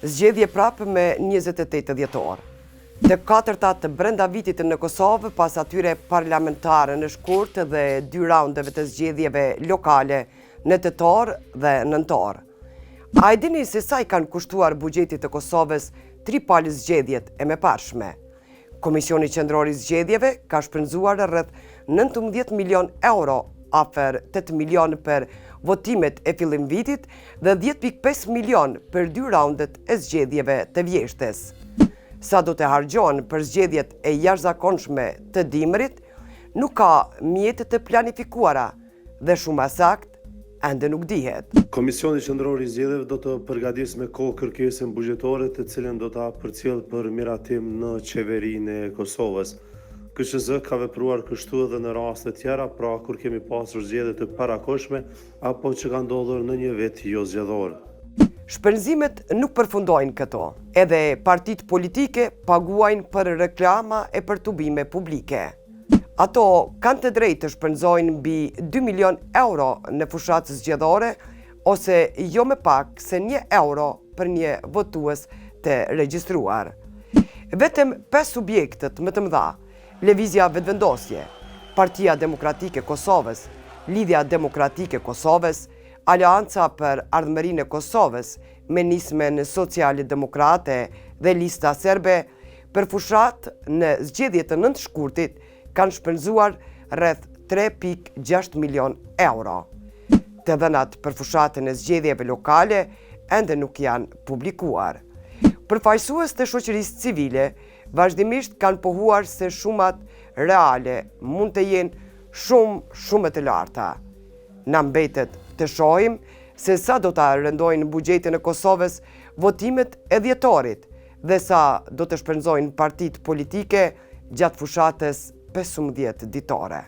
Zgjedhje prapë me 28 dhjetor. Të katërta të brenda vitit në Kosovë, pas atyre parlamentare në shkurt dhe 2 raundeve të zgjedhjeve lokale në tetor dhe nëntor. A e dini se sa i kanë kushtuar buxhetit të Kosovës 3 palë zgjedhjet e mëparshme? Komisioni Qendror i Zgjedhjeve ka shpenzuar rreth 19 milion euro, afër 8 milion për votimet e fillim vitit dhe 10,5 milion për 2 raundet e zgjedhjeve të vjeshtes. Sa do të hargjohen për zgjedhjet e jashtëzakonshme të dimrit, nuk ka mjete të planifikuara dhe shumë sakt ende nuk dihet. Komisioni Qendror i Zgjedhjeve do të përgatisë me kohë kërkesën buxhetore të cilën do ta përcjell për miratim në qeverinë e Kosovës. KQZ ka vepruar kështu edhe në raste tjera, pra kur kemi pasur zgjedhje të parakohshme apo që ka ndodhur në një vit jo zgjedhor. Shpenzimet nuk përfundojnë këto. Edhe partitë politike paguajnë për reklama e për tubime publike. Ato kanë të drejtë të shpenzojnë mbi 2 milion euro në fushat zgjedhore ose jo më pak se 1 euro për një votues të regjistruar. Vetëm 5 subjektet më të mëdha, Lëvizja Vetëvendosje, Partia Demokratike e Kosovës, Lidhja Demokratike e Kosovës, Aleanca për Ardhmërinë e Kosovës me nismen sociale-demokrate dhe Lista Serbe, për fushat në zgjedhjet të 9 shkurtit kanë shpenzuar rreth 3,6 milion euro. Të dhënat për fushatën e zgjedhjeve lokale ende nuk janë publikuar. Përfaqësues të shoqërisë civile vazhdimisht kanë pohuar se shumat reale mund të jenë shumë të larta. Na mbetet të shohim se sa do të rëndojnë buxhetin e Kosovës votimet e dhjetorit dhe sa do të shpenzojnë partitë politike gjatë fushatës 15 ditore.